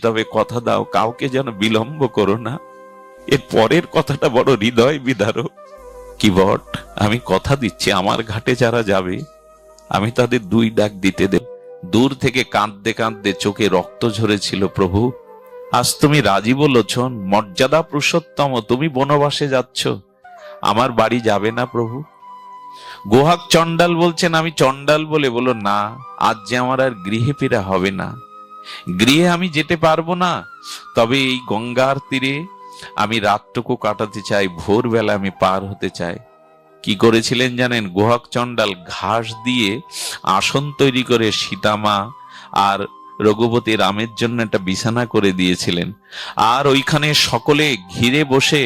তবে কথা দাও, কাউকে যেন বিলম্ব করো না। এর পরের কথাটা বড় হৃদয় বিদারক। কি বট, আমি কথা দিচ্ছি আমার ঘাটে যারা যাবে আমি তাদের 2 ডাক দিতে দেব। দূর থেকে কাঁদতে কাঁদতে চোখে রক্ত ঝরেছিল। প্রভু, আজ তুমি রাজি বলেছ, মর্যাদা পুরুষোত্তম, তুমি বনবাসে যাচ্ছ, আমার বাড়ি যাবে না প্রভু? গোহাক চণ্ডাল বলছেন আমি চণ্ডাল বলে, বলো না, আজ যে আমার আর গৃহে ফেরা হবে না। গৃহে আমি যেতে পারবো না, তবে এই গঙ্গার তীরে আমি রাতটুকু কাটাতে চাই, ভোরবেলা আমি পার হতে চাই। কি করেছিলেন জানেন? গোহাক চণ্ডাল ঘাস দিয়ে আসন তৈরি করে সীতামা আর রঘুপতি রামের জন্য একটা বিছানা করে দিয়েছিলেন, আর ওইখানে সকলে ঘিরে বসে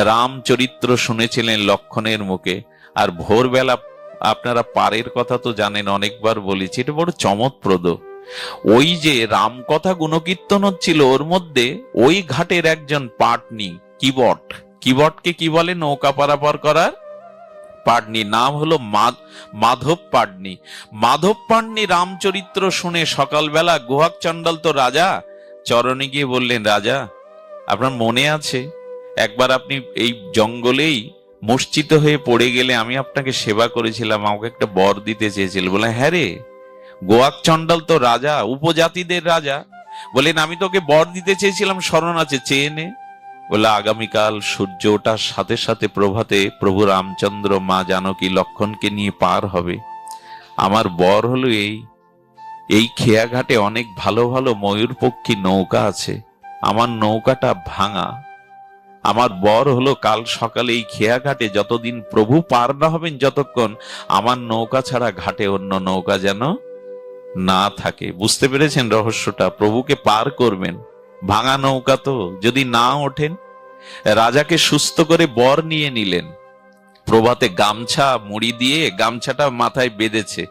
রামচরিত্র শুনেছিলেন লক্ষণের মুখে। আর ভোরবেলা আপনারা পারের কথা তো জানেন, অনেকবার বলেছি, এটা বড় চমৎপ্রদ। ওই যে রামকথা গুণকীর্তন হচ্ছিল, ওর মধ্যে ওই ঘাটের একজন পাটনি, কিবট, কিবটকে কি বলে? নৌকা পারাপার করার পাটনি, নাম হলো মাধব পাটনি। মাধব পাটনি রামচরিত্র শুনে সকালবেলা গোহাক চণ্ডাল তো রাজা চরণে গিয়ে বললেন, রাজা আপনার মনে আছে একবার আপনি এই জঙ্গলেই মূর্ছিত হয়ে পড়ে গেলে আমি আপনাকে সেবা করেছিলাম, আমাকে একটা বর দিতে চেয়েছিল? বলে, হ্যাঁ রে, গোহাক চণ্ডাল তো রাজা, উপজাতিদের রাজা। বলেন, আমি তোকে বর দিতে চেয়েছিলাম, স্মরণ আছে, চেয়ে নে। বলে, আগামীকাল সূর্য ওঠার সাথে সাথে প্রভাতে প্রভু রামচন্দ্র মা জানকী লক্ষণকে নিয়ে পার হবে। আমার বর হলো এই খেয়াঘাটে অনেক ভালো ভালো ময়ূরপক্ষী নৌকা আছে, আমার নৌকাটা ভাঙা। আমার বর হলো কাল সকালে এই খেয়াঘাটে যতদিন প্রভু পার না হবেন, যতক্ষণ আমার নৌকা ছাড়া ঘাটে অন্য নৌকা যেন না থাকে। বুঝতে পেরেছেন রহস্যটা? প্রভুকে পার করবেন, ভাঙা নৌকা তো, যদি না ওঠেন। রাজাকে সুস্থ করে বর নিয়ে নিলেন। প্রভাতে গামছা মুড়ি দিয়ে গামছাটা মাথায় বেঁধেছে,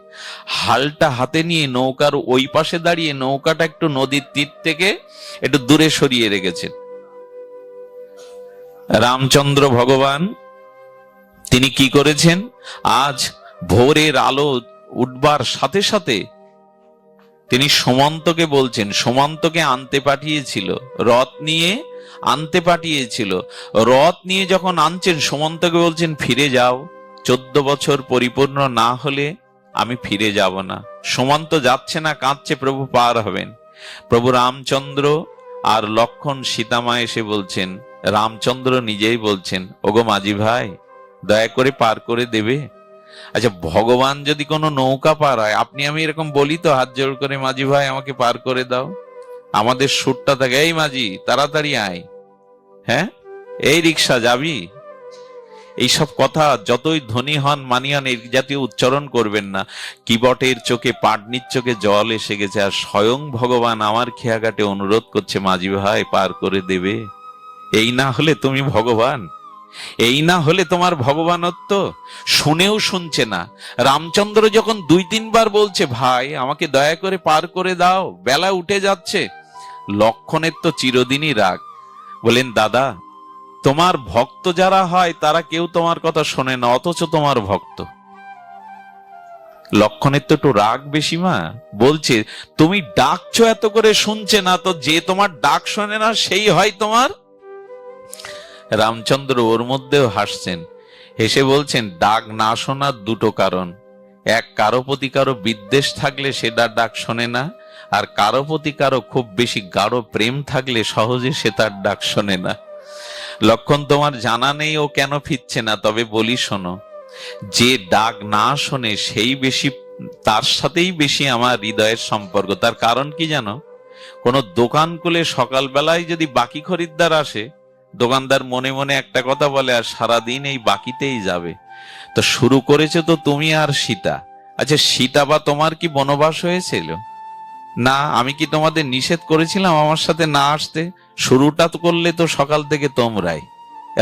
হালটা হাতে নিয়ে নৌকার ওই পাশে দাঁড়িয়ে নৌকাটা একটু নদীর তীর থেকে একটু দূরে সরিয়ে রেখেছেন। রামচন্দ্র ভগবান তিনি কি করেছেন? আজ ভোরের আলো উঠবার সাথে সাথে তিনি সুমন্তকে বলছেন, সুমন্তকে আনতে পাঠিয়েছিল, রথ নিয়ে আনতে পাঠিয়েছিল। রথ নিয়ে যখন আনছেন, সুমন্তকে বলছেন, ফিরে যাও, 14 বছর পরিপূর্ণ না হলে আমি ফিরে যাব না। সুমন্ত যাচ্ছে না, কাঁদছে, প্রভু পার হবেন। প্রভু রামচন্দ্র আর লক্ষণ সীতামা এসে বলছেন, রামচন্দ্র নিজেই বলছেন, ওগো মাঝি ভাই, দয়া করে পার করে দেবে? আচ্ছা, ভগবান যদি কোনো নৌকা পার হয়, আপনি আমি এরকম বলি তো হাত জোড় করে, মাঝি ভাই আমাকে পার করে দাও? আমাদের সুরটা থাকে, এই মাঝি তাড়াতাড়ি আয়, হ্যাঁ, এই রিক্সা যাবি। এইসব কথা যতই ধনী হন মানি হন, এই জাতীয় উচ্চারণ করবেন না। কিবটের চোখে, পাটনির চোখে জল এসে গেছে, আর স্বয়ং ভগবান আমার খেয়াঘাটে অনুরোধ করছে, মাঝি ভাই পার করে দেবে? এই না হলে তুমি ভগবান, এই না হলে তোমার ভগবানত্ব। শুনেও শুনছে না। রামচন্দ্র যখন 2-3 বার বলছে, ভাই আমাকে দয়া করে পার করে দাও, বেলা উঠে যাচ্ছে, লক্ষণের তো চিরদিনই রাগ। বলেন, দাদা তোমার ভক্ত যারা হয় তারা কেউ তোমার কথা শোনে না, অথচ তোমার ভক্ত। লক্ষণের তো একটু রাগ বেশি। মা বলছে, তুমি ডাকছো এত করে, শুনছে না তো, যে তোমার ডাক শোনে না সেই হয় তোমার। রামচন্দ্র ওর মধ্যেও হাসছেন, হেসে বলছেন, ডাক না শোনার 2টো কারণ। এক, কারো প্রতি কারো বিদ্বেষ থাকলে সে ডাক শোনে না, আর কারো প্রতি কারো খুব বেশি গাঢ় প্রেম থাকলে সহজে সে তার ডাক শোনে না। লক্ষণ, তোমার জানা নেই ও কেন ফিরছে না, তবে বলি শোনো, যে ডাক না শোনে সেই বেশি, তার সাথেই বেশি আমার হৃদয়ের সম্পর্ক। তার কারণ কি জানো? কোন দোকান খুলে সকালবেলায় যদি বাকি খরিদ্দার আসে, দোকানদার মনে মনে একটা কথা বলে, আর সারাদিন এই বাকিতেই যাবে। তো শুরু করেছে তো তুমি আর সীতা। আচ্ছা, সীতা বা তোমার কি বনবাস হয়েছিল? না। আমি কি তোমাদের নিষেধ করেছিলাম আমার সাথে না আসতে? শুরুটা তো করলে তো সকাল থেকে তোমরাই।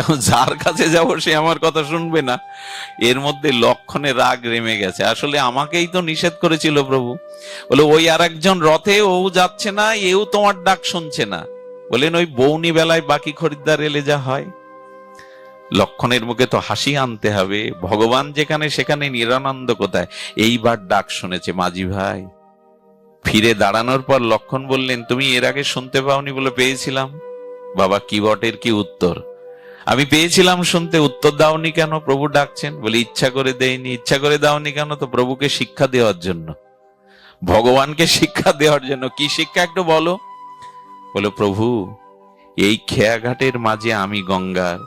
এখন যার কাছে যাব সে আমার কথা শুনবে না। এর মধ্যে লক্ষণে রাগ রেমে গেছে, আসলে আমাকেই তো নিষেধ করেছিল প্রভু। বলে, ওই আর একজন রথে, ও যাচ্ছে না, এও তোমার ডাক শুনছে না। বলেন, ওই বৌনি বেলায় বাকি খরিদ্দার এলে যা হয়। লক্ষণের মুখে তো হাসি আনতে হবে, ভগবান যেখানে সেখানে নিরানন্দ কোথায়। এইবার ডাক শুনেছে, মাঝি ভাই ফিরে দাঁড়ানোর পর লক্ষণ বললেন, তুমি এর আগে শুনতে পাওনি? বলে, পেয়েছিলাম। বাবা কিবটের কি উত্তর? আমি পেয়েছিলাম শুনতে, উত্তর দাওনি কেন? প্রভু ডাকছেন। বলে, ইচ্ছা করে দেয়নি। ইচ্ছা করে দাওনি কেন? তো প্রভুকে শিক্ষা দেওয়ার জন্য, ভগবানকে শিক্ষা দেওয়ার জন্য। কি শিক্ষা একটু বলো? বলো, প্রভু এই খেয়াঘাটের মাঝে আমি গঙ্গার।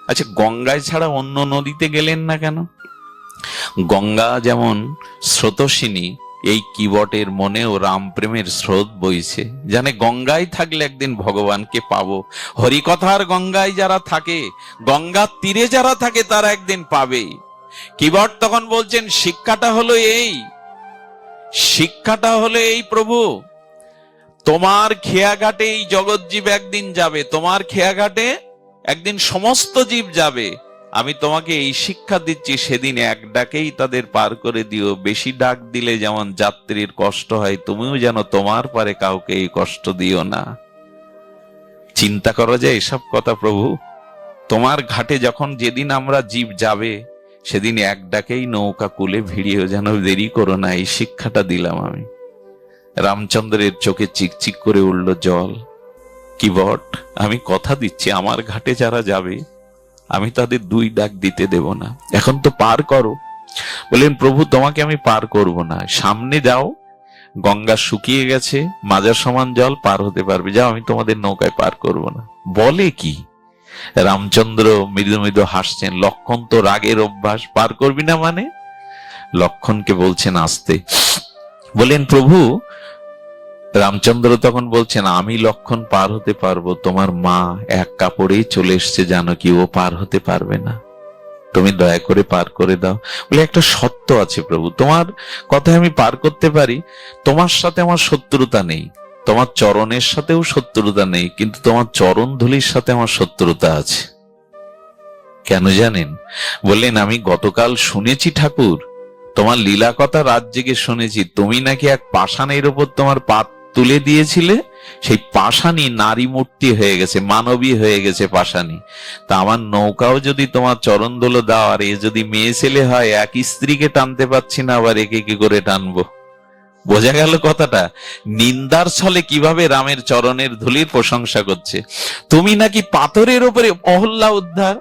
আচ্ছা, গঙ্গায় ছাড়া অন্য নদীতে গেলেন না কেন? গঙ্গা যেমন স্রোতস্বিনী, এই কিবটের মনেও রাম প্রেমের স্রোত বইছে। জানে গঙ্গায় থাকলে একদিন ভগবানকে পাবো। হরিকথার গঙ্গায় যারা থাকে, গঙ্গার তীরে যারা থাকে, তারা একদিন পাবেই। কিবট তখন বলছেন, শিক্ষাটা হলো এই, শিক্ষাটা হলো এই, প্রভু তোমার খেয়াঘাটে এই জগৎ জীব একদিন যাবে, তোমার খেয়াঘাটে একদিন সমস্ত জীব যাবে। আমি তোমাকে এই শিক্ষা দিচ্ছি, সেদিন এক ডাকেই তাদের পার করে দিও। বেশি ডাক দিলে যেমন যাত্রীর কষ্ট হয়, তুমিও যেন তোমার পারে কাউকে এই কষ্ট দিও না। চিন্তা করা যায় এসব কথা প্রভু? তোমার ঘাটে যখন যেদিন আমরা জীব যাবে, সেদিন এক ডাকেই নৌকা কুলে ভিড়িয়েও যেন দেরি করো না, এই শিক্ষাটা দিলাম আমি। রামচন্দ্রের চোখে চিকচিক করে উঠল জল। কিবট, আমি কথা দিচ্ছি, আমার ঘাটে যারা যাবে আমি তাদের দুই ডাক দিতে দেব না। এখন তো পার করো। বলেন, প্রভু তোমাকে আমি পার করব না, সামনে যাও, গঙ্গা শুকিয়ে গেছে, মাজার সমান জল, পার হতে পারবে, যাও, আমি তোমাদের নৌকায় পার করব না। বলে কি? রামচন্দ্র মৃদু মৃদু হাসছেন। লক্ষণ তো রাগের অভ্যাস, পার করবি না মানে? লক্ষণকে বলছেন আসতে। বলেন, প্রভু রামচন্দ্র তখন বলছেন, আমি লক্ষণ পার হতে পারবো, তোমার মা এক কাপড়েই চলে এসছে, জানো কি, ও পার হতে পারবে না, তুমি দয়া করে পার করে দাও। বলে, একটা সত্য আছে প্রভু, তোমার কথায় আমি পার করতে পারি। তোমার সাথে আমার শত্রুতা নেই, তোমার চরণের সাথেও শত্রুতা নেই, কিন্তু তোমার চরণ ধুলির সাথে আমার শত্রুতা আছে। কেন জানেন? বললেন, আমি গতকাল শুনেছি ঠাকুর, তোমার লীলা কথা রাত জেগে শুনেছি, তুমি নাকি এক পাষাণের উপর তোমার পা তুলে দিয়েছিলে, সেই পাষাণী নারী মূর্তি হয়ে গেছে, মানবী হয়ে গেছে পাষাণী। তা আমার নৌকাও যদি তোমার চরণ ধুলো দাও, আর এ যদি মেয়ে ছেলে হয়, এক স্ত্রীকে টানতে পারছি না, আবার একে কি করে টানবো? বোঝা গেল কথাটা? নিন্দার ছলে কিভাবে রামের চরণের ধুলির প্রশংসা করছে। তুমি নাকি পাথরের উপরে অহল্যা উদ্ধার,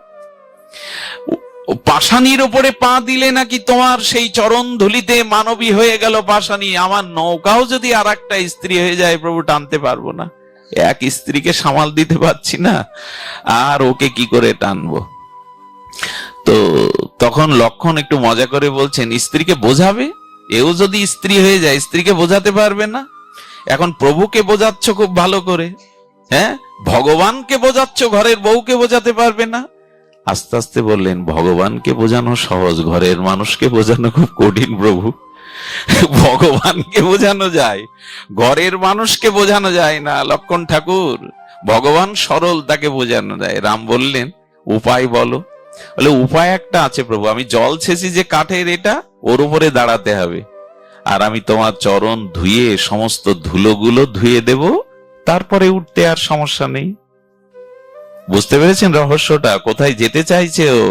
পাষাণীর উপরে পা দিলে নাকি তোমার সেই চরণ ধুলিতে মানবী হয়ে গেল পাষাণী। আমার নৌকাও যদি আর একটা স্ত্রী হয়ে যায়, প্রভু টানতে পারবো না, এক স্ত্রীকে সামাল দিতে পারছি না, আর ওকে কি করে টানবো? তো তখন লক্ষণ একটু মজা করে বলছেন, স্ত্রীকে বোঝাবে, এও যদি স্ত্রী হয়ে যায়, স্ত্রীকে বোঝাতে পারবে না। এখন প্রভুকে বোঝাচ্ছ খুব ভালো করে, হ্যাঁ, ভগবানকে বোঝাচ্ছ, ঘরের বউকে বোঝাতে পারবে না। আস্তে আস্তে বললেন, ভগবানকে বোঝানো সহজ, ঘরের মানুষকে বোঝানো খুব কঠিন প্রভু। ভগবানকে বোঝানো যায়, ঘরের মানুষকে বোঝানো যায় না লক্ষণ ঠাকুর। ভগবান সরল, তাকে বোঝানো যায়। রাম বললেন, উপায় বলো। বলে, উপায় একটা আছে প্রভু, আমি জল ছেঁচি যে কাঠের, এটা ওর উপরে দাঁড়াতে হবে, আর আমি তোমার চরণ ধুয়ে সমস্ত ধুলোগুলো ধুয়ে দেব, তারপরে উঠতে আর সমস্যা নেই। বুঝতে পেরেছেন রহস্যটা? কোথায় যেতে চাইছে ও?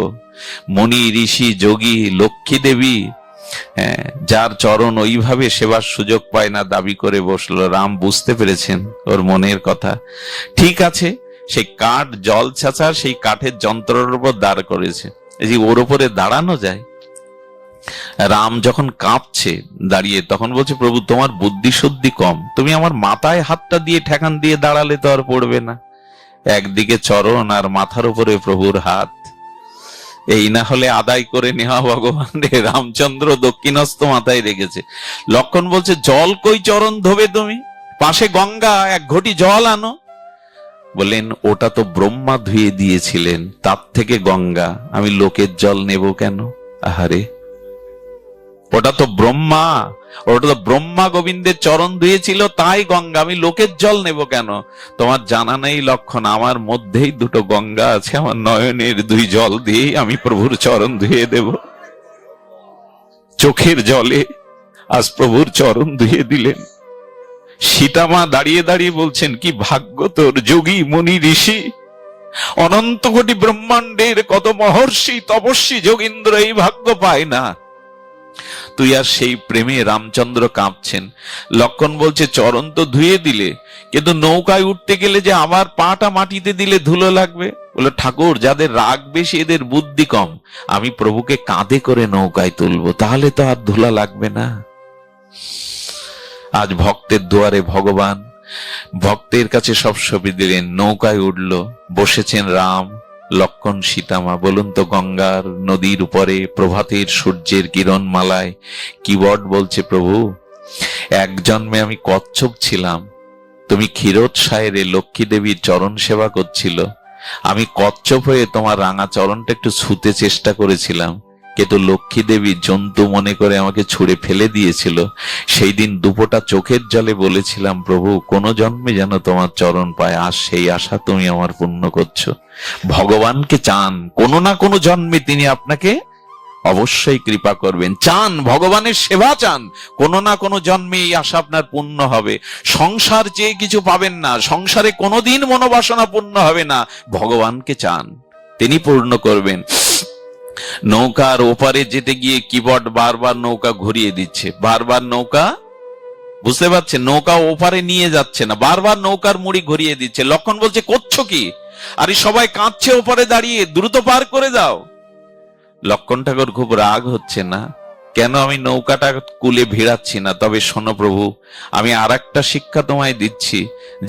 মণি, ঋষি, যোগী, লক্ষ্মী দেবী, হ্যাঁ, যার চরণ ওইভাবে সেবার সুযোগ পায় না, দাবি করে বসলো। রাম বুঝতে পেরেছেন ওর মনের কথা। ঠিক আছে, সেই কাঠ জল ছাঁচার সেই কাঠের যন্ত্রের উপর দাঁড় করেছে, এই যে ওর উপরে দাঁড়ানো যায়। রাম যখন কাঁপছে দাঁড়িয়ে, তখন বলছে, প্রভু তোমার বুদ্ধি শুদ্ধি কম, তুমি আমার মাথায় হাতটা দিয়ে ঠেকান দিয়ে দাঁড়ালে তো আর পড়বে না। একদিকে চরণ আর মাথার উপরে প্রভুর হাত, এই না হলে আদায় করে নেওয়া ভগবান রে। রামচন্দ্র দক্ষিণস্থ মাথায় রেখেছে। লক্ষণ বলছে, জল কই চরণ ধোবে তুমি? পাশে গঙ্গা, এক ঘটি জল আনো। বললেন, ওটা তো ব্রহ্মা ধুয়ে দিয়েছিলেন, তার থেকে গঙ্গা, আমি লোকের জল নেব কেন? আহারে, ওটা তো ব্রহ্মা, ওটা তো ব্রহ্মা গোবিন্দের চরণ ধুয়েছিল, তাই গঙ্গা, আমি লোকের জল নেব কেন? তোমার জানা নেই লক্ষণ, আমার মধ্যেই দুটো গঙ্গা আছে, আমার নয়নের দুই জল দিয়ে আমি প্রভুর চরণ ধুয়ে দেব। চোখের জলে আজ প্রভুর চরণ ধুয়ে দিলেন। সীতামা দাঁড়িয়ে দাঁড়িয়ে বলছেন, কি ভাগ্য তোর যোগী মুনি ঋষি, অনন্ত কোটি ব্রহ্মাণ্ডের কত মহর্ষি তপস্বী যোগীন্দ্র এই ভাগ্য পায় না, তুই আর সেই প্রেমে রামচন্দ্র কাঁপছেন। লক্ষণ বলছে চরণ তো ধুয়ে দিলে, কিন্তু নৌকায় উঠতে গেলে যে আমার পাটা মাটিতে দিলে ধুলো লাগবে। বলে ঠাকুর, যাদের রাগ বেশি এদের বুদ্ধি কম, আমি প্রভুকে কাঁধে করে নৌকায় তুলবো, তাহলে তো আর ধুলা লাগবে না। আজ ভক্তের দুয়ারে ভগবান, ভক্তের কাছে সব ছবি দিলেন। নৌকায় উঠল, বসেছেন রাম, লক্ষণ, সীতামা। বলুন তো, গঙ্গার নদীর উপরে প্রভাতের সূর্যের কিরণ মালায় কিবট বলছে, প্রভু এক জন্মে আমি কচ্ছপ ছিলাম, তুমি ক্ষীরোদ সায়রে লক্ষ্মী দেবীর চরণ সেবা করছিল, আমি কচ্ছপ হয়ে তোমার রাঙা চরণটা একটু ছুতে চেষ্টা করেছিলাম, কিন্তু লক্ষ্মী দেবী জন্তু মনে করে আমাকে ছুঁড়ে ফেলে দিয়েছিল। সেই দিন দুপোটা চোখের জলে বলেছিলাম, প্রভু কোন জন্মে যেন তোমার চরণ পায়, আর সেই আশা তুমি আমার পূর্ণ করছো। ভগবানকে চান, কোনো না কোনো জন্মে তিনি আপনাকে অবশ্যই কৃপা করবেন। চান, ভগবানের সেবা চান, কোনো না কোনো জন্মে এই আশা আপনার পূর্ণ হবে। সংসার চেয়ে কিছু পাবেন না, সংসারে কোনোদিন মনোবাসনা পূর্ণ হবে না। ভগবানকে চান, তিনি পূর্ণ করবেন। নৌকার ওপারে যেতে গিয়ে কিবট বারবার নৌকা ঘুরিয়ে দিচ্ছে, বারবার নৌকা, বুঝতে পারছেন, নৌকা ওপারে নিয়ে যাচ্ছে না, বারবার নৌকার মুড়ি ঘুরিয়ে দিচ্ছে। লক্ষণ বলছে করছো কি? আরে সবাই কাঁদছে ওপারে দাঁড়িয়ে, দ্রুত পার করে দাও। লক্ষণ ঠাকুর খুব রাগ হচ্ছে না, কেন আমি নৌকাটা কুলে ভিড়াচ্ছি না? তবে শোনো প্রভু, আমি আর একটা শিক্ষা তোমায় দিচ্ছি,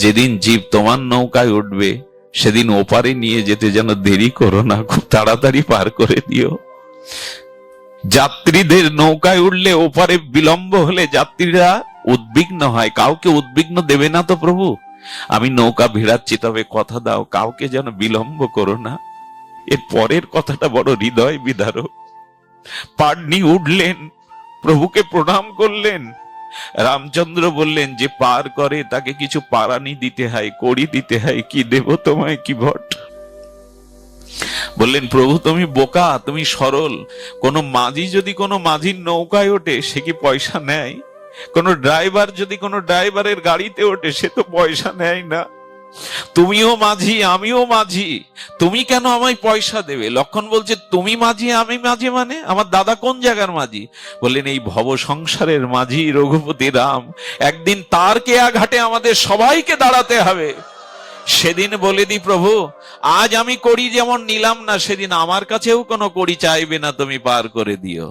যেদিন জীব তোমার নৌকায় উঠবে সেদিন ওপারে নিয়ে যেতে যেন দেরি করো না, খুব তাড়াতাড়ি পার করে দিও। যাত্রীদের নৌকায় উঠলে ওপারে বিলম্ব হলে যাত্রীরা উদ্বিগ্ন হয়, কাউকে উদ্বিগ্ন দেবে না তো প্রভু? আমি নৌকা ভিড়াচ্ছি, তবে কথা দাও কাউকে যেন বিলম্ব করো না। এর পরের কথাটা বড় হৃদয় বিদারক। পাড়নি উঠলেন, প্রভুকে প্রণাম করলেন। রামচন্দ্র বললেন, যে পার করে তাকে কিছু পারানি দিতে হয়, কড়ি দিতে হয়, কি দেব তোমায় কি ভট? বললেন, প্রভু তুমি বোকা, তুমি সরল। কোন মাঝি যদি কোনো মাঝির নৌকায় ওঠে সে কি পয়সা নেয়? কোন ড্রাইভার যদি কোনো ড্রাইভারের গাড়িতে ওঠে সে তো পয়সা নেয় না। তুমিও মাঝি, আমিও মাঝি, তুমি কেন আমায় পয়সা দেবে? লক্ষণ বলছে, তুমি মাঝি আমি মাঝি মানে? আমার দাদা কোন জায়গার মাঝি? বললেন, এই ভব সংসারের মাঝি রঘুপতি রাম। একদিন তার কেয়া ঘাটে আমাদের সবাইকে দাঁড়াতে হবে। সেদিন বলে দি প্রভু, আজ আমি করি যেমন নিলাম না, সেদিন আমার কাছেও কোনো কড়ি চাইবে না, তুমি পার করে দিও।